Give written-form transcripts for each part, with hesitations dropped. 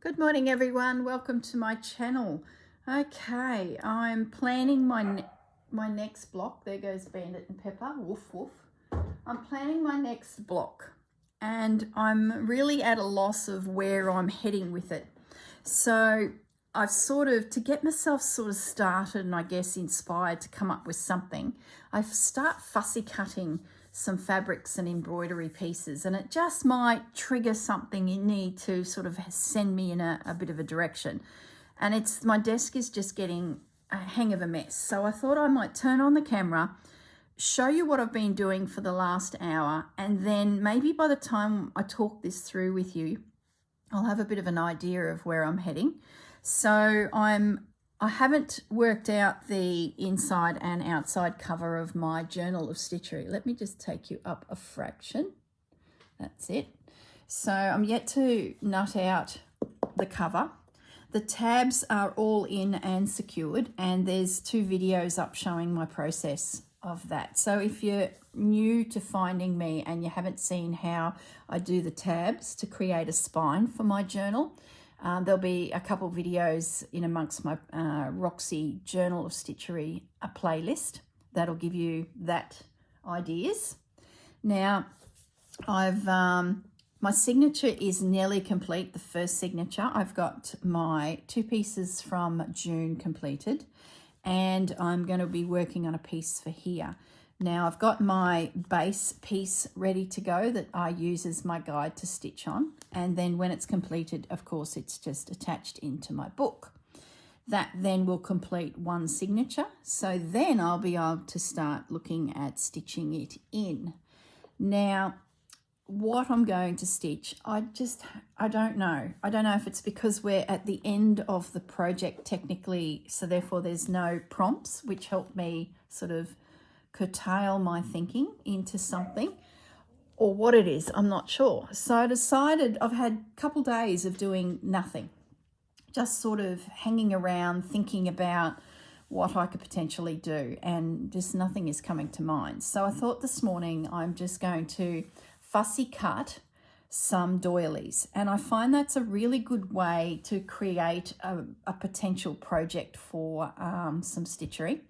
Good morning everyone, welcome to my channel. Okay, I'm planning my next block. There goes Bandit and Pepper, woof woof. I'm planning my next block and I'm really at a loss of where I'm heading with it. So I've to get myself started and I guess inspired to come up with something, I start fussy cutting some fabrics and embroidery pieces, and it just might trigger something in me to send me in a bit of a direction. And my desk is just getting a hang of a mess. So I thought I might turn on the camera, show you what I've been doing for the last hour, and then maybe by the time I talk this through with you, I'll have a bit of an idea of where I'm heading. So I haven't worked out the inside and outside cover of my journal of stitchery. Let me just take you up a fraction. That's it. So I'm yet to nut out the cover. The tabs are all in and secured, and there's 2 videos up showing my process of that. So if you're new to finding me and you haven't seen how I do the tabs to create a spine for my journal, there'll be a couple videos in amongst my Roxy Journal of Stitchery playlist that'll give you that ideas. Now, my signature is nearly complete, the first signature. I've got my 2 pieces from June completed, and I'm going to be working on a piece for here. Now I've got my base piece ready to go that I use as my guide to stitch on, and then when it's completed, of course, it's just attached into my book. That then will complete one signature, so then I'll be able to start looking at stitching it in. Now, what I'm going to stitch, I don't know. I don't know if it's because we're at the end of the project technically, so therefore there's no prompts, which help me curtail my thinking into something, or what it is, I'm not sure. So I decided, I've had a couple days of doing nothing, just hanging around thinking about what I could potentially do, and just nothing is coming to mind. So I thought this morning I'm just going to fussy cut some doilies, and I find that's a really good way to create a potential project for some stitchery.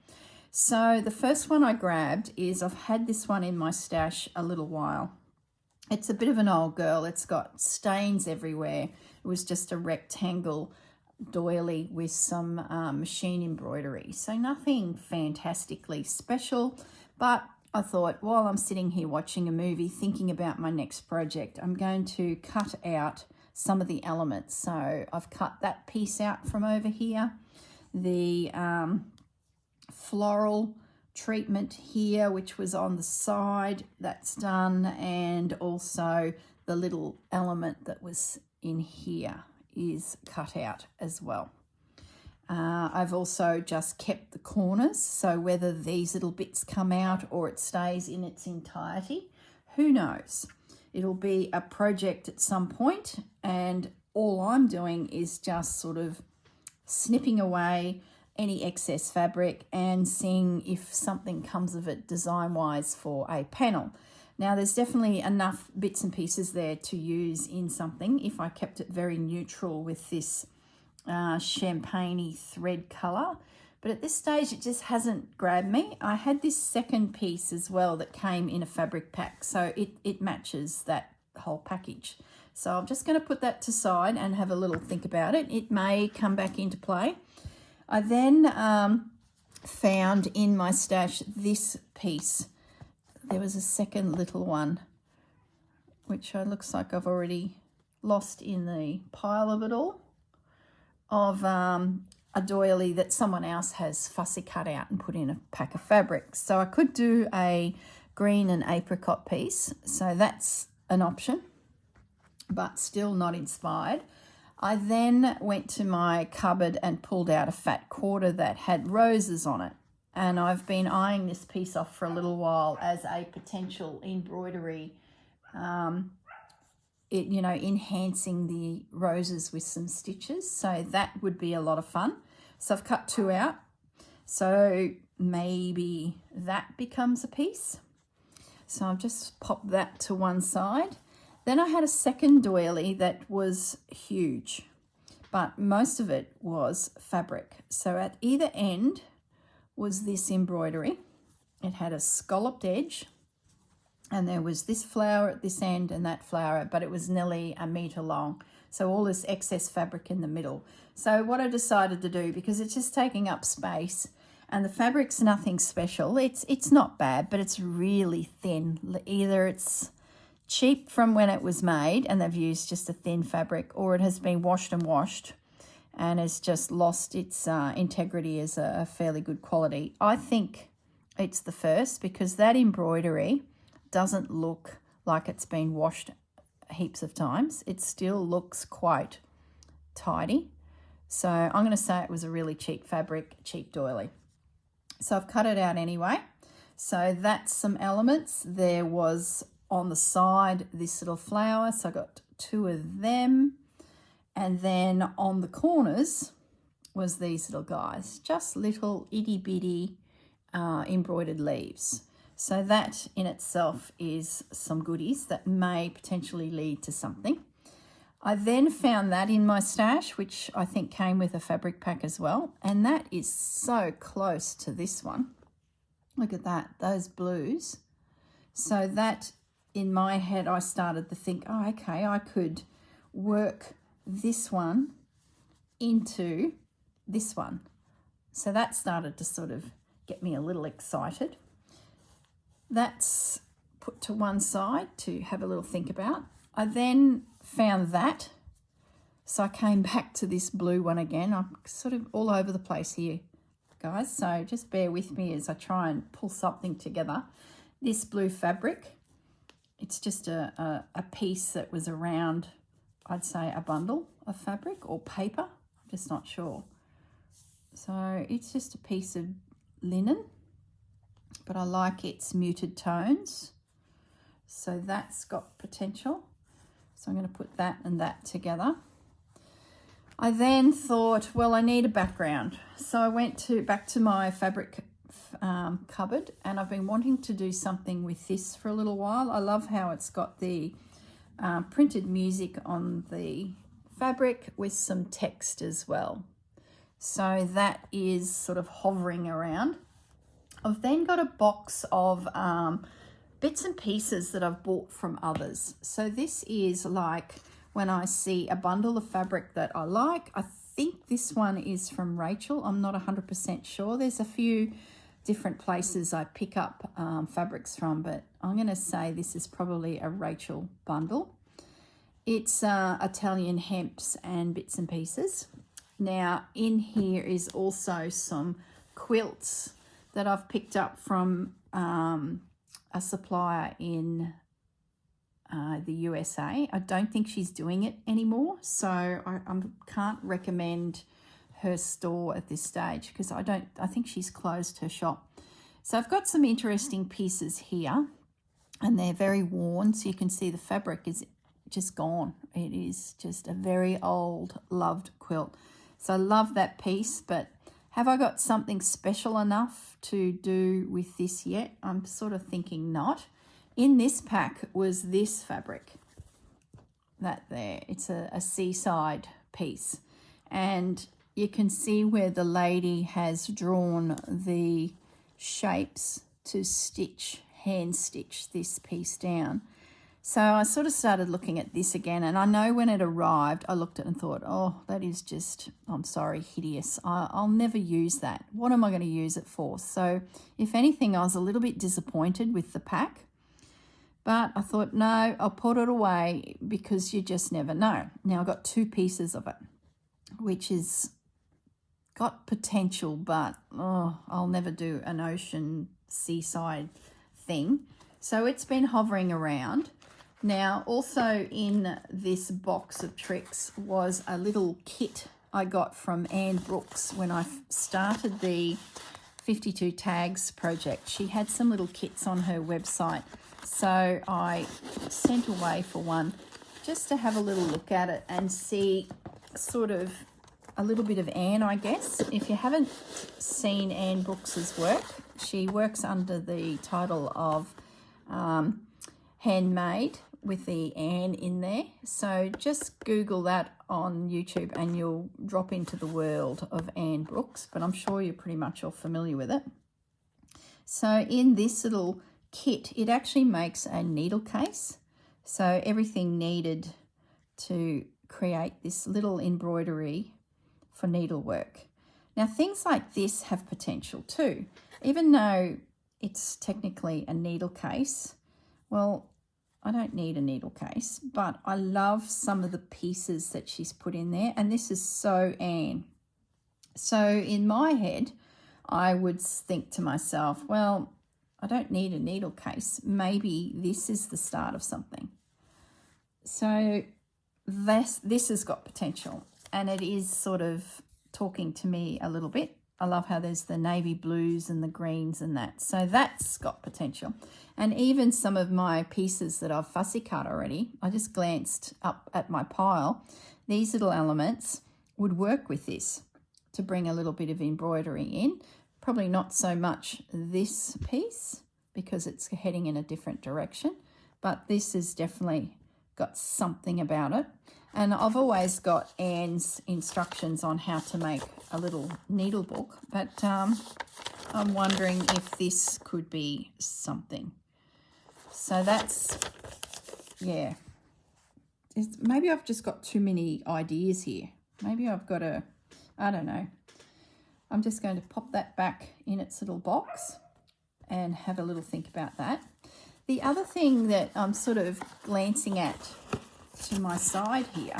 So the first one I grabbed is, I've had this one in my stash a little while. It's a bit of an old girl. It's got stains everywhere. It was just a rectangle doily with some machine embroidery. So nothing fantastically special, but I thought while I'm sitting here watching a movie thinking about my next project, I'm going to cut out some of the elements. So I've cut that piece out from over here. The floral treatment here, which was on the side, that's done, and also the little element that was in here is cut out as well. I've also just kept the corners, so whether these little bits come out or it stays in its entirety, who knows. It'll be a project at some point, and all I'm doing is just snipping away any excess fabric and seeing if something comes of it design-wise for a panel. Now, there's definitely enough bits and pieces there to use in something if I kept it very neutral with this champagne-y thread colour, but at this stage it just hasn't grabbed me. I had this second piece as well that came in a fabric pack, so it matches that whole package. So I'm just going to put that to side and have a little think about it. It may come back into play. I then found in my stash this piece. There was a second little one, which looks like I've already lost in the pile of it all, of a doily that someone else has fussy cut out and put in a pack of fabric. So I could do a green and apricot piece, so that's an option, but still not inspired. I then went to my cupboard and pulled out a fat quarter that had roses on it, and I've been eyeing this piece off for a little while as a potential embroidery, enhancing the roses with some stitches, so that would be a lot of fun. So I've cut 2 out, so maybe that becomes a piece. So I've just popped that to one side. Then I had a second doily that was huge. but most of it was fabric. So at either end was this embroidery. It had a scalloped edge, and there was this flower at this end and that flower, but it was nearly a metre long. So all this excess fabric in the middle. So what I decided to do, because it's just taking up space and the fabric's nothing special, it's not bad, but it's really thin. Either it's cheap from when it was made and they've used just a thin fabric, or it has been washed and has just lost its integrity as a fairly good quality. I think it's the first, because that embroidery doesn't look like it's been washed heaps of times. It still looks quite tidy. So I'm going to say it was a really cheap fabric, cheap doily. So I've cut it out anyway. So that's some elements. There was on the side this little flower, so I got 2 of them. And then on the corners was these little guys, just little itty bitty embroidered leaves. So that in itself is some goodies that may potentially lead to something. I then found that in my stash, which I think came with a fabric pack as well. And that is so close to this one. Look at that, those blues. So that in my head, I started to think, oh, okay, I could work this one into this one. So that started to sort of get me a little excited. That's put to one side to have a little think about. I then found that, so I came back to this blue one again. I'm sort of all over the place here, guys, so just bear with me as I try and pull something together. This blue fabric, it's just a piece that was around, I'd say, a bundle of fabric or paper, I'm just not sure. So it's just a piece of linen, but I like its muted tones, so that's got potential. So I'm going to put that and that together. I then thought, well, I need a background. So I went back to my fabric cupboard, and I've been wanting to do something with this for a little while. I love how it's got the printed music on the fabric with some text as well. So that is sort of hovering around. I've then got a box of bits and pieces that I've bought from others. So this is like when I see a bundle of fabric that I like. I think this one is from Rachel. I'm not 100% sure. There's a few different places I pick up fabrics from, but I'm going to say this is probably a Rachel bundle. It's Italian hemps and bits and pieces. Now in here is also some quilts that I've picked up from a supplier in the USA. I don't think she's doing it anymore, so I can't recommend her store at this stage because I think she's closed her shop. So I've got some interesting pieces here, and they're very worn, so you can see the fabric is just gone. It is just a very old loved quilt. So I love that piece, but have I got something special enough to do with this yet? I'm sort of thinking not. In this pack was this fabric, that there. It's a seaside piece, and you can see where the lady has drawn the shapes to stitch, hand stitch this piece down. So I sort of started looking at this again, and I know when it arrived, I looked at it and thought, oh, that is just, I'm sorry, hideous. I'll never use that. What am I going to use it for? So if anything, I was a little bit disappointed with the pack, but I thought, no, I'll put it away because you just never know. Now I've got 2 pieces of it, which is got potential, but I'll never do an ocean seaside thing. So it's been hovering around. Now, also in this box of tricks was a little kit I got from Anne Brooks when I started the 52 Tags project. She had some little kits on her website, so I sent away for one just to have a little look at it and see sort of a little bit of Anne, I guess. If you haven't seen Anne Brooks's work, she works under the title of handmade with the Anne in there. So just Google that on YouTube and you'll drop into the world of Anne Brooks, but I'm sure you're pretty much all familiar with it. So in this little kit, it actually makes a needle case. So everything needed to create this little embroidery for needlework. Now things like this have potential too. Even though it's technically a needle case, well, I don't need a needle case, but I love some of the pieces that she's put in there, and this is so Anne. So in my head, I would think to myself, well, I don't need a needle case. Maybe this is the start of something. So this has got potential, and it is sort of talking to me a little bit. I love how there's the navy blues and the greens and that. So that's got potential. And even some of my pieces that I've fussy cut already, I just glanced up at my pile. These little elements would work with this to bring a little bit of embroidery in. Probably not so much this piece because it's heading in a different direction, but this has definitely got something about it. And I've always got Anne's instructions on how to make a little needle book, but I'm wondering if this could be something. So that's, yeah. Maybe I've just got too many ideas here. Maybe I've got to, I don't know. I'm just going to pop that back in its little box and have a little think about that. The other thing that I'm sort of glancing at to my side here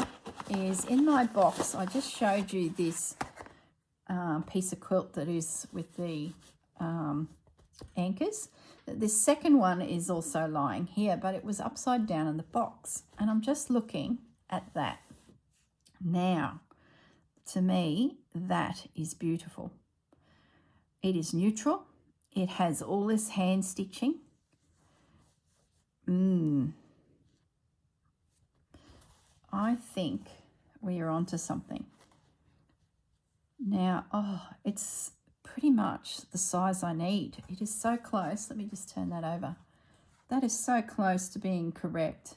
is in my box. I just showed you this piece of quilt that is with the anchors. This second one is also lying here, but it was upside down in the box, and I'm just looking at that. Now, to me, that is beautiful. It is neutral. It has all this hand stitching. I think we are onto something. Now, it's pretty much the size I need. It is so close. Let me just turn that over. That is so close to being correct.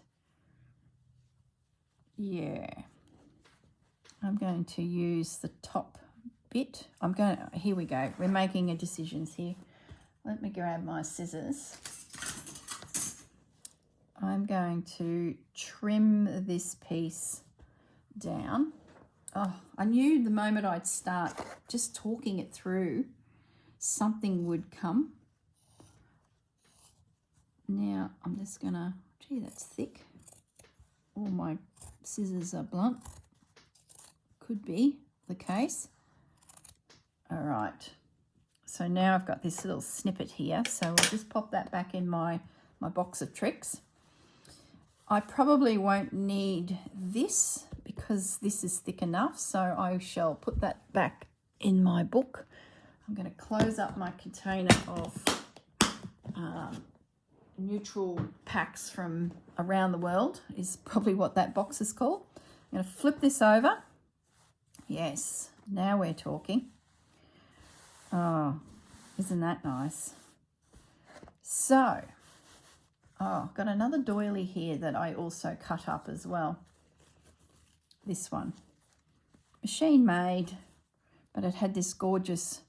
Yeah. I'm going to use the top bit. Here we go. We're making a decisions here. Let me grab my scissors. I'm going to trim this piece down. Oh, I knew the moment I'd start just talking it through, something would come. Now I'm just gonna, gee, that's thick. All my scissors are blunt. Could be the case. All right. So now I've got this little snippet here. So we'll just pop that back in my box of tricks. I probably won't need this because this is thick enough, so I shall put that back in my book. I'm going to close up my container of neutral packs from around the world, is probably what that box is called. I'm going to flip this over. Yes, now we're talking. Oh, isn't that nice? So, I've got another doily here that I also cut up as well. This one. Machine made, but it had this gorgeous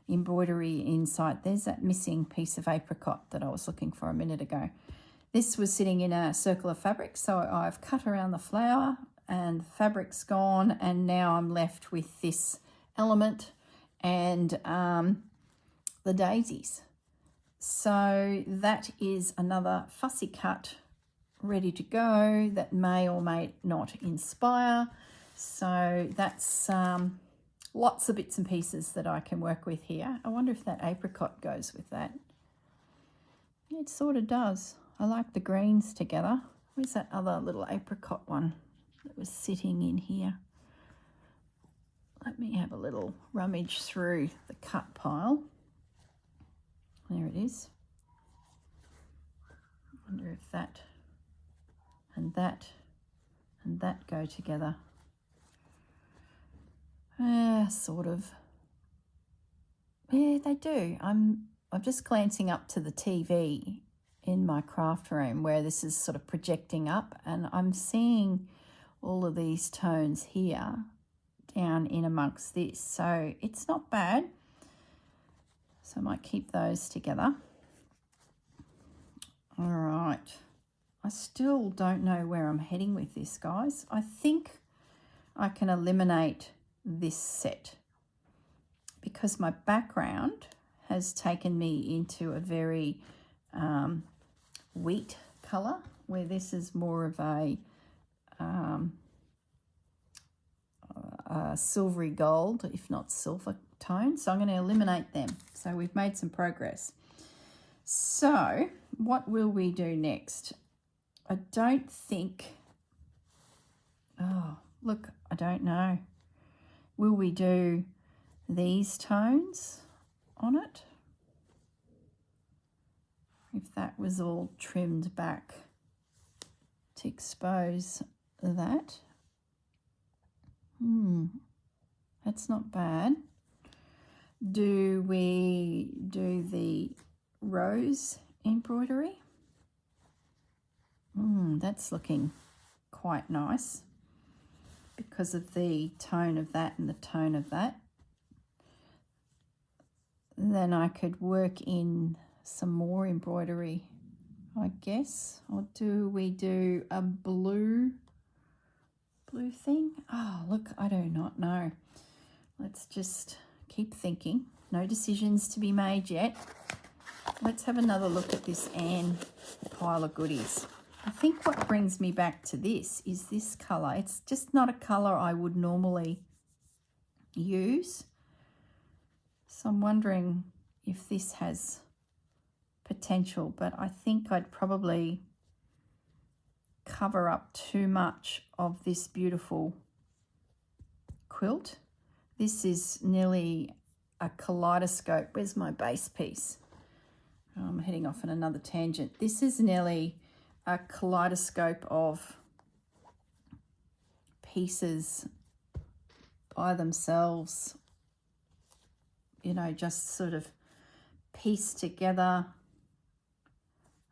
embroidery inside. There's that missing piece of apricot that I was looking for a minute ago. This was sitting in a circle of fabric, so I've cut around the flower and the fabric's gone, and now I'm left with this element and the daisies. So that is another fussy cut ready to go that may or may not inspire. So that's lots of bits and pieces that I can work with here. I wonder if that apricot goes with that. It sort of does. I like the greens together. Where's that other little apricot one that was sitting in here? Let me have a little rummage through the cut pile. There it is. I wonder if that and that and that go together. Sort of. Yeah, they do. I'm just glancing up to the TV in my craft room where this is sort of projecting up, and I'm seeing all of these tones here down in amongst this, so it's not bad. So I might keep those together. All right, I still don't know where I'm heading with this, guys. I think I can eliminate this set because my background has taken me into a very wheat colour, where this is more of a silvery gold, if not silver tone. So I'm going to eliminate them. So we've made some progress. So what will we do next? I don't think, oh, look, I don't know. Will we do these tones on it? If that was all trimmed back to expose that. That's not bad. Do we do the rose embroidery? That's looking quite nice because of the tone of that and the tone of that. Then I could work in some more embroidery, I guess. Or do we do a blue thing? Oh, look, I do not know. Let's just keep thinking. No decisions to be made yet. Let's have another look at this Anne pile of goodies. I think what brings me back to this is this colour. It's just not a colour I would normally use. So I'm wondering if this has potential, but I think I'd probably cover up too much of this beautiful quilt. This is nearly a kaleidoscope. Where's my base piece? I'm heading off on another tangent. This is nearly a kaleidoscope of pieces by themselves, you know, just sort of pieced together.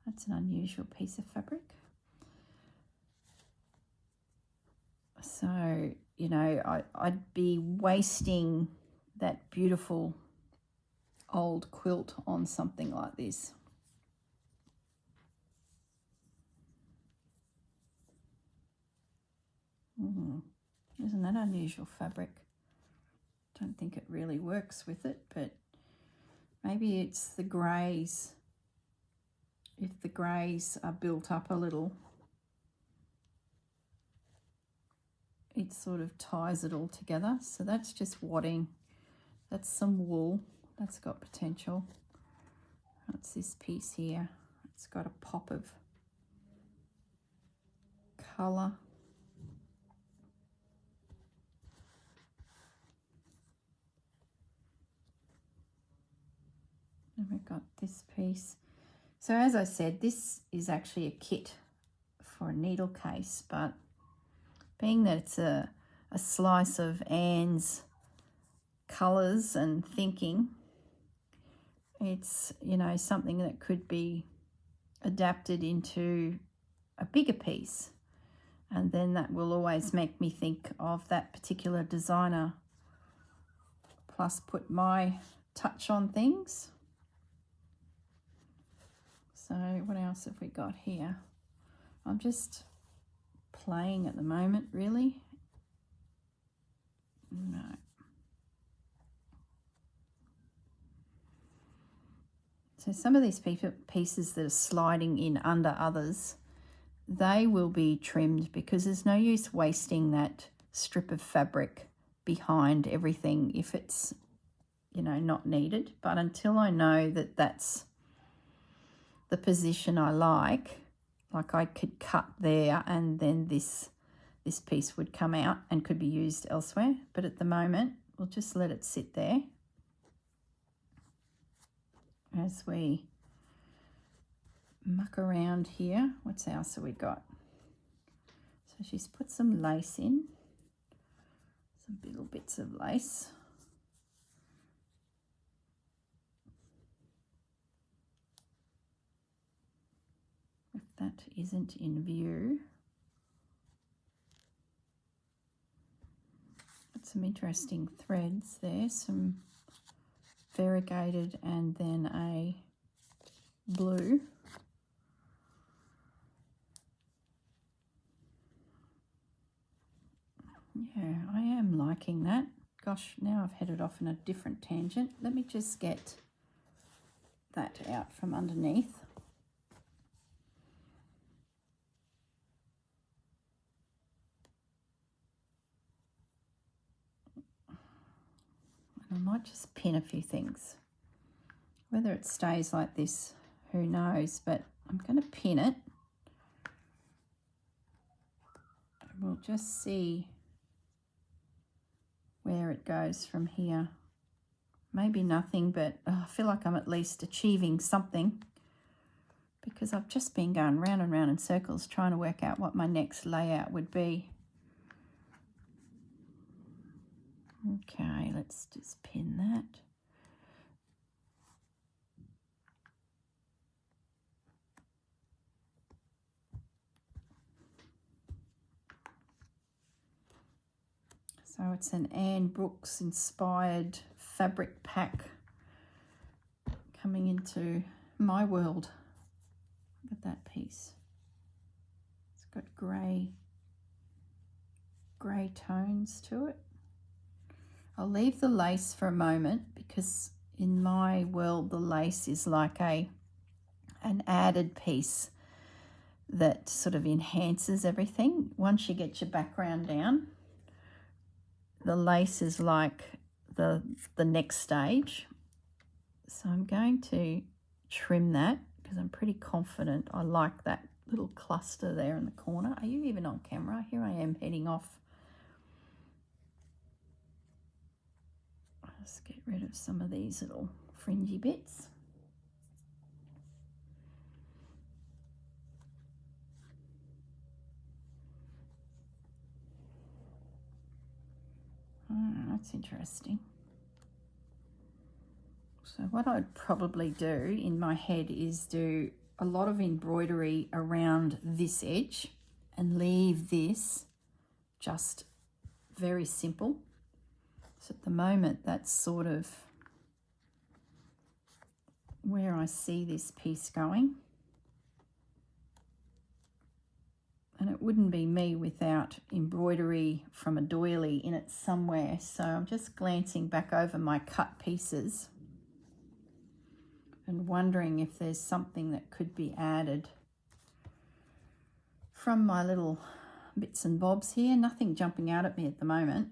That's an unusual piece of fabric. So, you know, I'd be wasting that beautiful old quilt on something like this. Isn't that unusual fabric? Don't think it really works with it, but maybe it's the greys. If the greys are built up a little, it sort of ties it all together. So that's just wadding. That's some wool. That's got potential. That's this piece here. It's got a pop of colour. And we've got this piece. So as I said, this is actually a kit for a needle case, but being that it's a slice of Anne's colours and thinking, it's, you know, something that could be adapted into a bigger piece, and then that will always make me think of that particular designer, plus put my touch on things. So what else have we got here? I'm just playing at the moment, really. No. So some of these pieces that are sliding in under others, they will be trimmed because there's no use wasting that strip of fabric behind everything if it's, you know, not needed. But until I know that that's the position I like I could cut there and then this piece would come out and could be used elsewhere. But at the moment, we'll just let it sit there as we muck around here. What else have we got? So she's put some lace in, some little bits of lace. that isn't in view. Got some interesting threads there, some variegated and then a blue. Yeah, I am liking that. Gosh, now I've headed off in a different tangent. Let me just get that out from underneath. I might just pin a few things. Whether it stays like this, who knows, but I'm going to pin it. We'll just see where it goes from here. Maybe nothing, but I feel like I'm at least achieving something, because I've just been going round and round in circles trying to work out what my next layout would be. Okay, let's just pin that. So it's an Anne Brooks inspired fabric pack coming into my world. Look at that piece. It's got grey tones to it. I'll leave the lace for a moment, because in my world the lace is like an added piece that sort of enhances everything. Once you get your background down, the lace is like the next stage. So I'm going to trim that because I'm pretty confident I like that little cluster there in the corner. Are you even on camera? Here I am heading off. Let's get rid of some of these little fringy bits. Oh, that's interesting. So what I'd probably do in my head is do a lot of embroidery around this edge and leave this just very simple. So at the moment, that's sort of where I see this piece going. And it wouldn't be me without embroidery from a doily in it somewhere. So I'm just glancing back over my cut pieces and wondering if there's something that could be added from my little bits and bobs here. Nothing jumping out at me at the moment.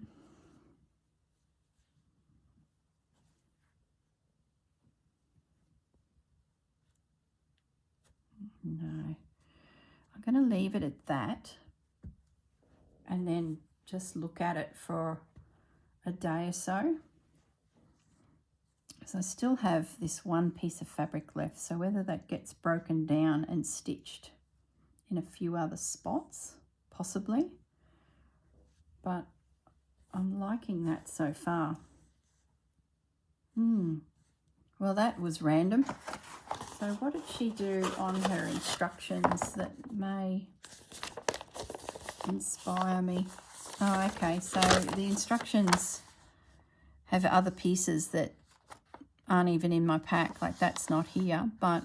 No, I'm going to leave it at that and then just look at it for a day or so. So I still have this one piece of fabric left, so whether that gets broken down and stitched in a few other spots, possibly, but I'm liking that so far. Well, that was random. So what did she do on her instructions that may inspire me? Oh, okay, so the instructions have other pieces that aren't even in my pack, like that's not here, but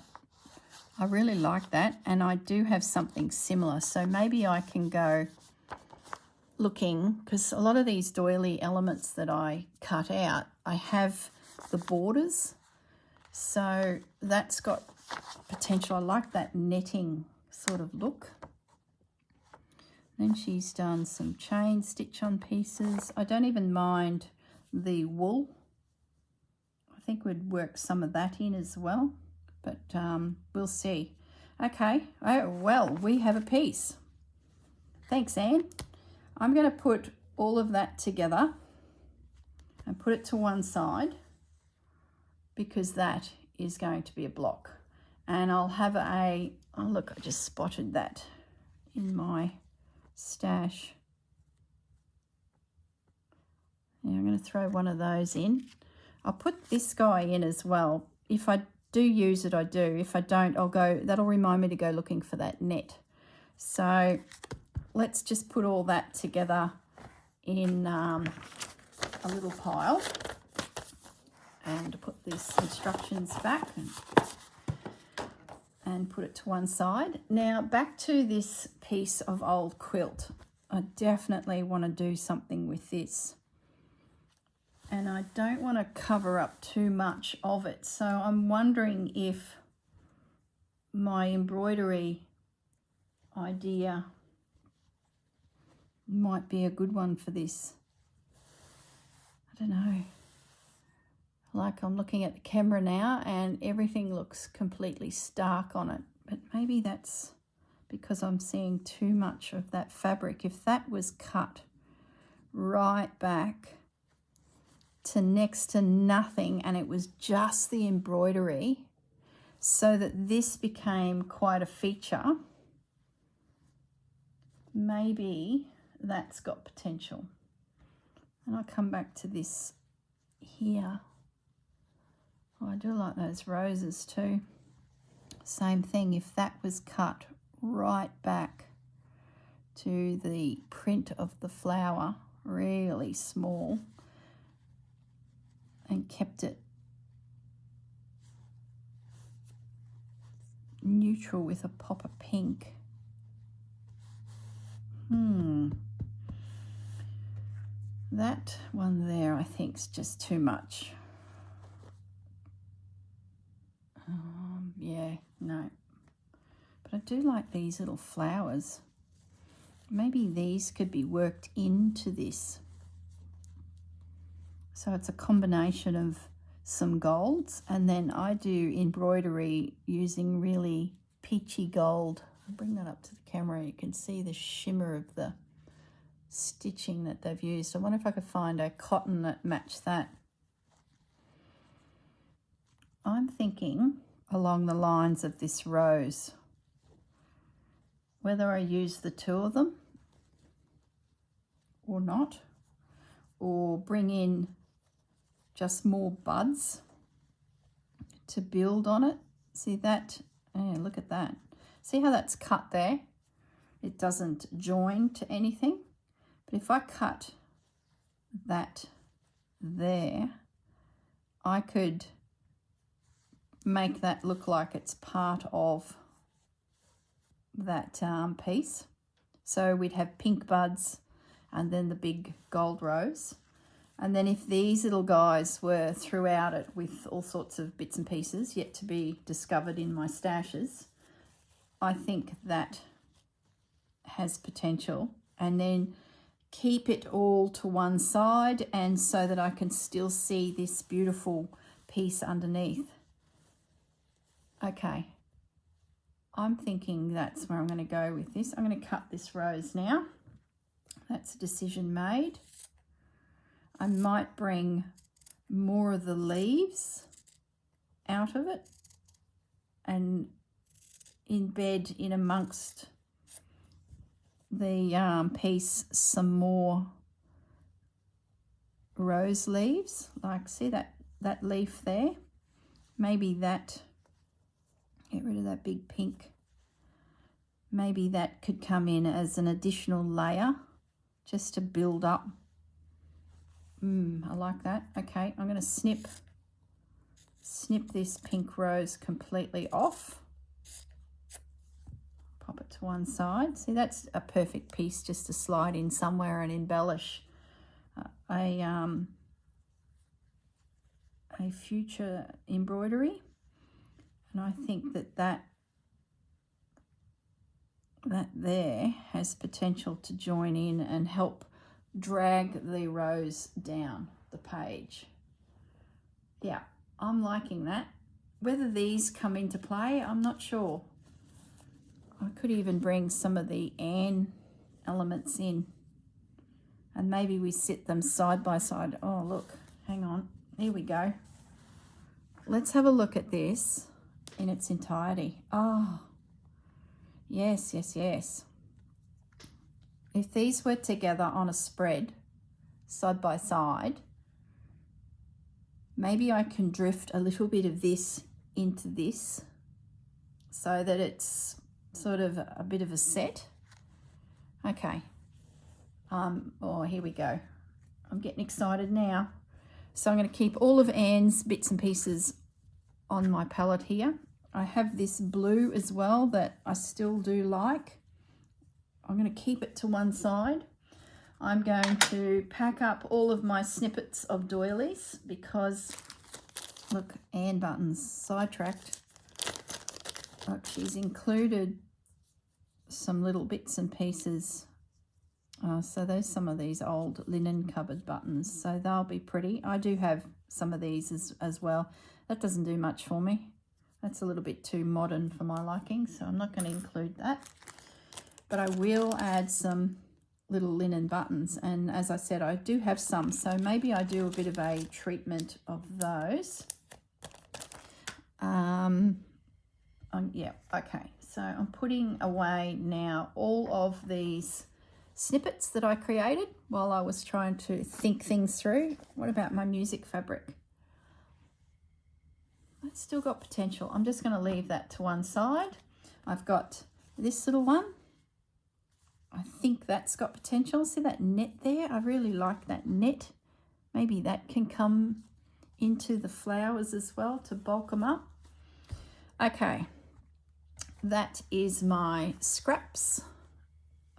I really like that, and I do have something similar, so maybe I can go looking, because a lot of these doily elements that I cut out, I have the borders, so that's got potential. I like that netting sort of look. Then she's done some chain stitch on pieces. I don't even mind the wool. I think we'd work some of that in as well, but we'll see. Okay, oh, well, we have a piece. Thanks, Anne. I'm going to put all of that together and put it to one side, because that is going to be a block. And I'll have oh look, I just spotted that in my stash. Yeah, I'm going to throw one of those in. I'll put this guy in as well. If I do use it, I do. If I don't, I'll go, that'll remind me to go looking for that net. So let's just put all that together in a little pile and put these instructions back and put it to one side. Now back to this piece of old quilt. I definitely want to do something with this, and I don't want to cover up too much of it. So I'm wondering if my embroidery idea might be a good one for this. I don't know. Like, I'm looking at the camera now and everything looks completely stark on it, but maybe that's because I'm seeing too much of that fabric. If that was cut right back to next to nothing and it was just the embroidery, so that this became quite a feature, maybe that's got potential. And I'll come back to this here. Oh, I do like those roses too. Same thing, if that was cut right back to the print of the flower, really small, and kept it neutral with a pop of pink. That one there I think is just too much. Yeah, no. But I do like these little flowers. Maybe these could be worked into this. So it's a combination of some golds, and then I do embroidery using really peachy gold. I'll bring that up to the camera. You can see the shimmer of the stitching that they've used. I wonder if I could find a cotton that matched that. I'm thinking along the lines of this rose, whether I use the two of them or not, or bring in just more buds to build on it. See that? Yeah, look at that. See how that's cut there? It doesn't join to anything. But if I cut that there, I could make that look like it's part of that piece. So we'd have pink buds and then the big gold rose. And then if these little guys were throughout it with all sorts of bits and pieces yet to be discovered in my stashes, I think that has potential. And then keep it all to one side, and so that I can still see this beautiful piece underneath. Okay, I'm thinking that's where I'm going to go with this. I'm going to cut this rose now. That's a decision made. I might bring more of the leaves out of it and embed in amongst the piece some more rose leaves. Like, see that leaf there? Maybe that, get rid of that big pink. Maybe that could come in as an additional layer just to build up. I like that. Okay, I'm going to snip this pink rose completely off. Pop it to one side. See, that's a perfect piece just to slide in somewhere and embellish a future embroidery. And I think that there has potential to join in and help drag the rose down the page. Yeah, I'm liking that. Whether these come into play, I'm not sure. I could even bring some of the Anne elements in, and maybe we sit them side by side. Oh, look, hang on, here we go. Let's have a look at this in its entirety. Oh, yes, yes, yes. If these were together on a spread, side by side, maybe I can drift a little bit of this into this so that it's sort of a bit of a set. Okay. Oh, here we go. I'm getting excited now. So I'm going to keep all of Anne's bits and pieces on my palette here. I have this blue as well that I still do like. I'm going to keep it to one side. I'm going to pack up all of my snippets of doilies because, look, Anne buttons, sidetracked. Look, she's included some little bits and pieces. So there's some of these old linen cupboard buttons, so they'll be pretty. I do have some of these as well. That doesn't do much for me. That's a little bit too modern for my liking, so I'm not going to include that. But I will add some little linen buttons, and as I said, I do have some, so maybe I do a bit of a treatment of those. Yeah, okay, so I'm putting away now all of these snippets that I created while I was trying to think things through. What about my music fabric? It's still got potential. I'm just going to leave that to one side. I've got this little one. I think that's got potential. See that net there? I really like that net. Maybe that can come into the flowers as well to bulk them up. Okay, that is my scraps.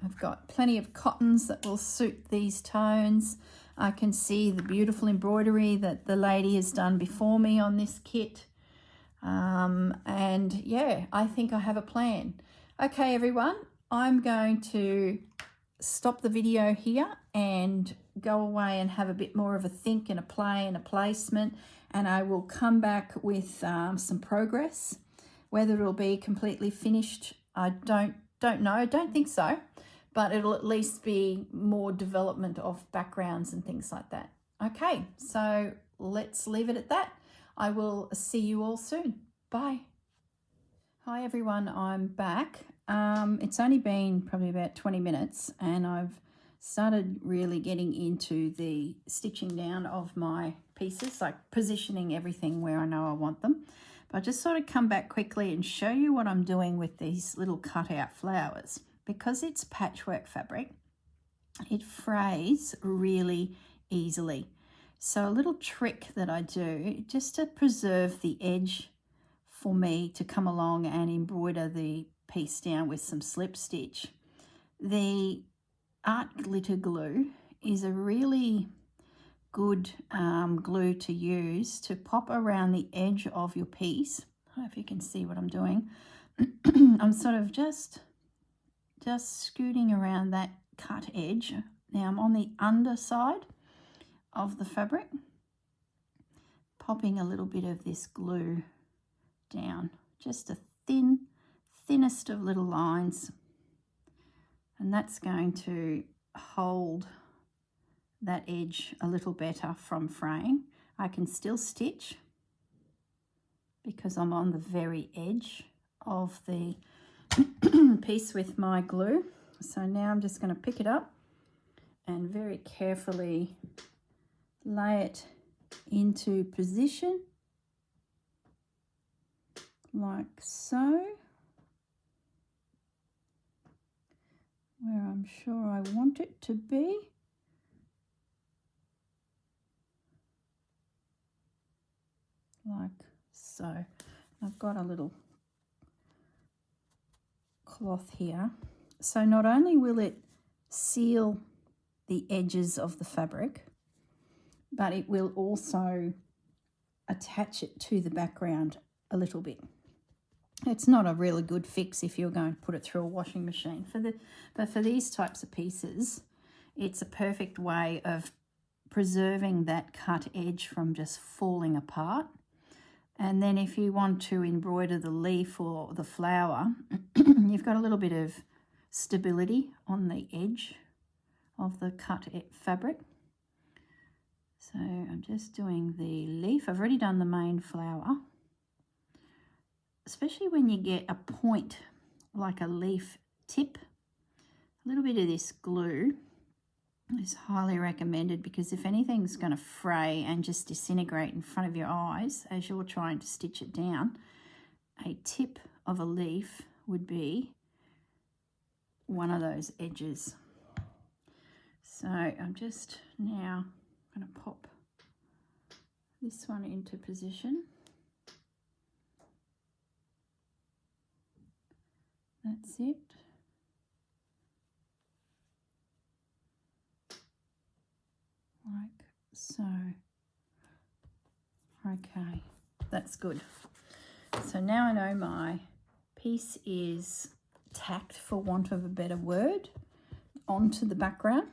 I've got plenty of cottons that will suit these tones. I can see the beautiful embroidery that the lady has done before me on this kit. And yeah, I think I have a plan. Okay, everyone, I'm going to stop the video here and go away and have a bit more of a think and a play and a placement, and I will come back with some progress. Whether it'll be completely finished, I don't know. I don't think so, but it'll at least be more development of backgrounds and things like that. Okay, so let's leave it at that. I will see you all soon. Bye. Hi everyone, I'm back. It's only been probably about 20 minutes and I've started really getting into the stitching down of my pieces, like positioning everything where I know I want them. But I just sort of come back quickly and show you what I'm doing with these little cutout flowers. Because it's patchwork fabric, it frays really easily. So a little trick that I do just to preserve the edge for me to come along and embroider the piece down with some slip stitch. The art glitter glue is a really good glue to use to pop around the edge of your piece. I don't know if you can see what I'm doing. I'm sort of just scooting around that cut edge. Now I'm on the underside of the fabric, popping a little bit of this glue down, just a thinnest of little lines, and that's going to hold that edge a little better from fraying. I can still stitch because I'm on the very edge of the piece with my glue. So now I'm just going to pick it up and very carefully lay it into position like so, where I'm sure I want it to be. Like so. I've got a little cloth here, so not only will it seal the edges of the fabric, but it will also attach it to the background a little bit. It's not a really good fix if you're going to put it through a washing machine. But for these types of pieces, it's a perfect way of preserving that cut edge from just falling apart. And then if you want to embroider the leaf or the flower, you've got a little bit of stability on the edge of the cut fabric. So I'm just doing the leaf. I've already done the main flower. Especially when you get a point like a leaf tip, a little bit of this glue is highly recommended, because if anything's going to fray and just disintegrate in front of your eyes as you're trying to stitch it down, a tip of a leaf would be one of those edges. So I'm just now going to pop this one into position. That's it. Like so. Okay, that's good. So now I know my piece is tacked, for want of a better word, onto the background,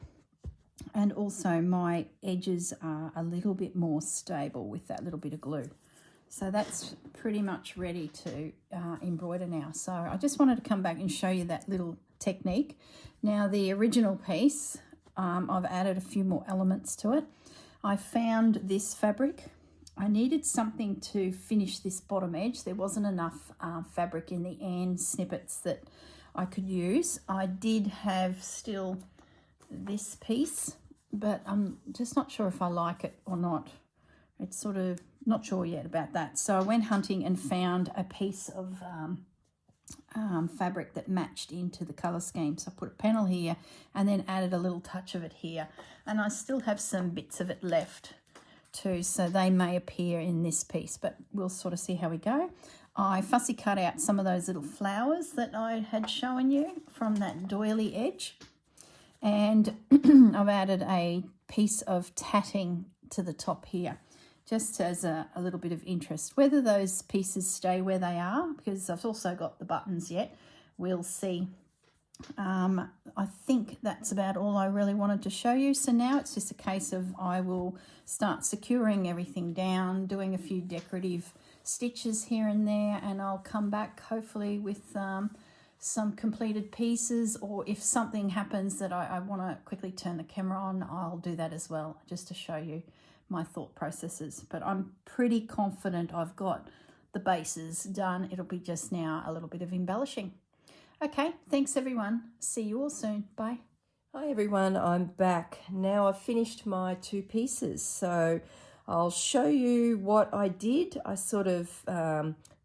and also my edges are a little bit more stable with that little bit of glue. So that's pretty much ready to embroider now. So I just wanted to come back and show you that little technique. Now the original piece, I've added a few more elements to it. I found this fabric. I needed something to finish this bottom edge. There wasn't enough fabric in the end snippets that I could use. I did have still this piece, but I'm just not sure if I like it or not. It's sort of not sure yet about that. So I went hunting and found a piece of fabric that matched into the color scheme. So I put a panel here and then added a little touch of it here. And I still have some bits of it left too, so they may appear in this piece, but we'll sort of see how we go. I fussy cut out some of those little flowers that I had shown you from that doily edge, and I've added a piece of tatting to the top here, just as a little bit of interest. Whether those pieces stay where they are, because I've also got the buttons yet, we'll see. I think that's about all I really wanted to show you. So now it's just a case of I will start securing everything down, doing a few decorative stitches here and there, and I'll come back hopefully with some completed pieces, or if something happens that I want to quickly turn the camera on, I'll do that as well, just to show you my thought processes. But I'm pretty confident I've got the bases done. It'll be just now a little bit of embellishing. Okay, thanks everyone. See you all soon. Bye. Hi everyone, I'm back. Now I've finished my two pieces, so I'll show you what I did. I sort of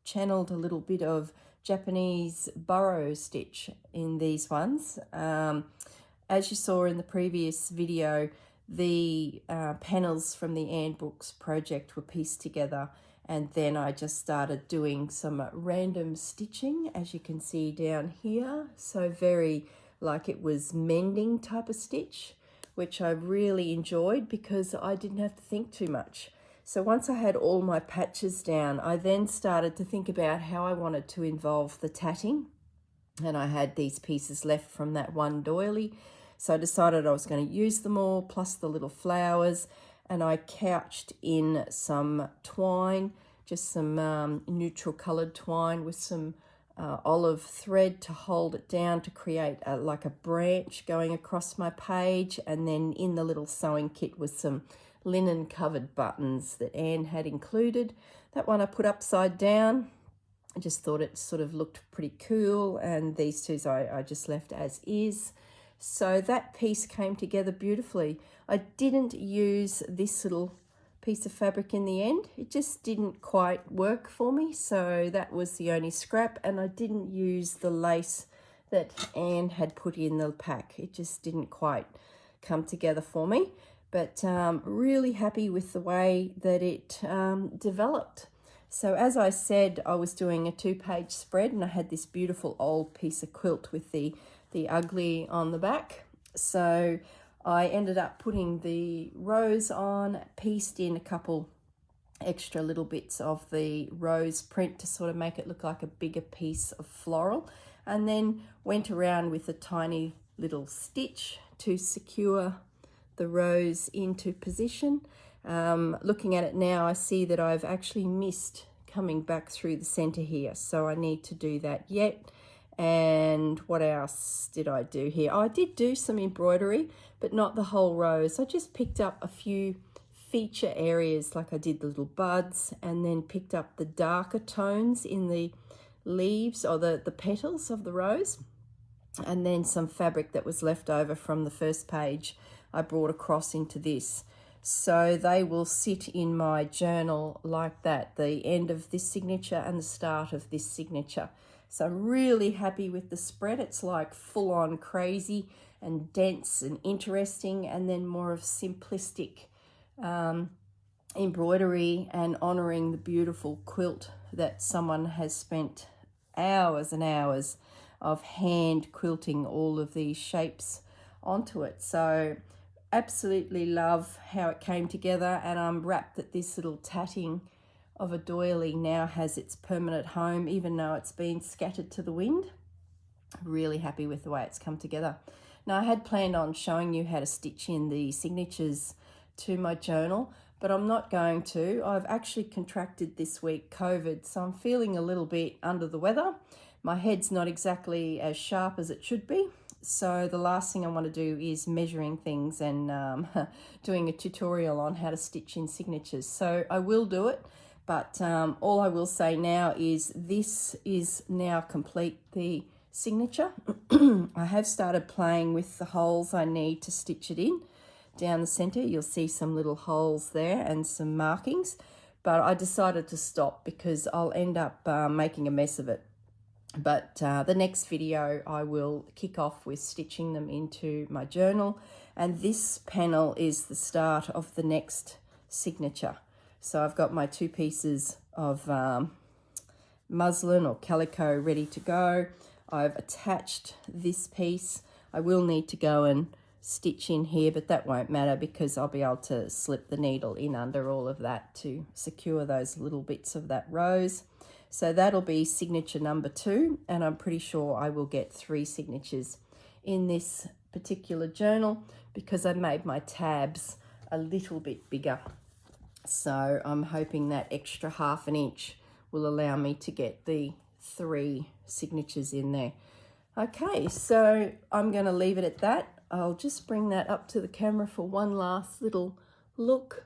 channeled a little bit of Japanese burrow stitch in these ones. As you saw in the previous video, the panels from the Anne Books project were pieced together, and then I just started doing some random stitching, as you can see down here. So very like it was mending type of stitch, which I really enjoyed because I didn't have to think too much. So once I had all my patches down, I then started to think about how I wanted to involve the tatting. And I had these pieces left from that one doily. So I decided I was going to use them all, plus the little flowers. And I couched in some twine, just some neutral coloured twine with some olive thread to hold it down to create like a branch going across my page. And then in the little sewing kit was some linen covered buttons that Anne had included. That one I put upside down. I just thought it sort of looked pretty cool, and these two I just left as is. So that piece came together beautifully. I didn't use this little piece of fabric in the end. It just didn't quite work for me, so that was the only scrap, and I didn't use the lace that Anne had put in the pack. It just didn't quite come together for me, but really happy with the way that it developed. So as I said, I was doing a 2-page spread, and I had this beautiful old piece of quilt with the ugly on the back. So I ended up putting the rose on, pieced in a couple extra little bits of the rose print to sort of make it look like a bigger piece of floral, and then went around with a tiny little stitch to secure the rose into position. Looking at it now, I see that I've actually missed coming back through the center here, so I need to do that yet. And what else did I do here? I did do some embroidery, but not the whole rose. I just picked up a few feature areas, like I did the little buds, and then picked up the darker tones in the leaves or the petals of the rose, and then some fabric that was left over from the first page I brought across into this. So they will sit in my journal like that, the end of this signature and the start of this signature. So I'm really happy with the spread. It's like full on crazy and dense and interesting, and then more of simplistic embroidery and honouring the beautiful quilt that someone has spent hours and hours of hand quilting all of these shapes onto it. So absolutely love how it came together, and I'm wrapped that this little tatting of a doily now has its permanent home, even though it's been scattered to the wind. Really happy with the way it's come together. Now, I had planned on showing you how to stitch in the signatures to my journal, but I'm not going to. I've actually contracted this week COVID, so I'm feeling a little bit under the weather. My head's not exactly as sharp as it should be. So the last thing I want to do is measuring things and doing a tutorial on how to stitch in signatures. So I will do it, but all I will say now is this is now complete, the signature. I have started playing with the holes I need to stitch it in. Down the center, you'll see some little holes there and some markings, but I decided to stop because I'll end up making a mess of it. But the next video I will kick off with stitching them into my journal, and this panel is the start of the next signature. So I've got my 2 pieces of muslin or calico ready to go. I've attached this piece. I will need to go and stitch in here, but that won't matter because I'll be able to slip the needle in under all of that to secure those little bits of that rose. So that'll be signature number 2, and I'm pretty sure I will get 3 signatures in this particular journal because I made my tabs a little bit bigger. So I'm hoping that extra 1/2 inch will allow me to get the 3 signatures in there. Okay, so I'm going to leave it at that. I'll just bring that up to the camera for one last little look.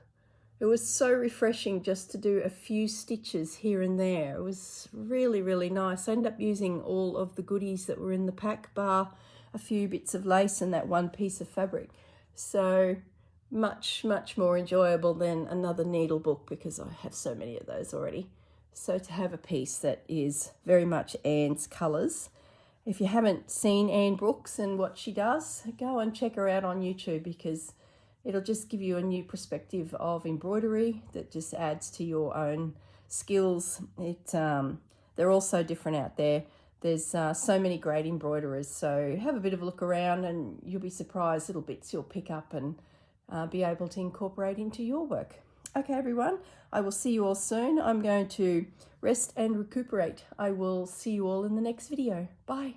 It was so refreshing just to do a few stitches here and there. It was really, really nice. I ended up using all of the goodies that were in the pack, bar a few bits of lace and that one piece of fabric. So much, much more enjoyable than another needle book because I have so many of those already. So to have a piece that is very much Anne's colours. If you haven't seen Anne Brooks and what she does, go and check her out on YouTube because it'll just give you a new perspective of embroidery that just adds to your own skills. They're all so different out there. There's so many great embroiderers, so have a bit of a look around and you'll be surprised little bits you'll pick up and be able to incorporate into your work. Okay, everyone, I will see you all soon. I'm going to rest and recuperate. I will see you all in the next video. Bye.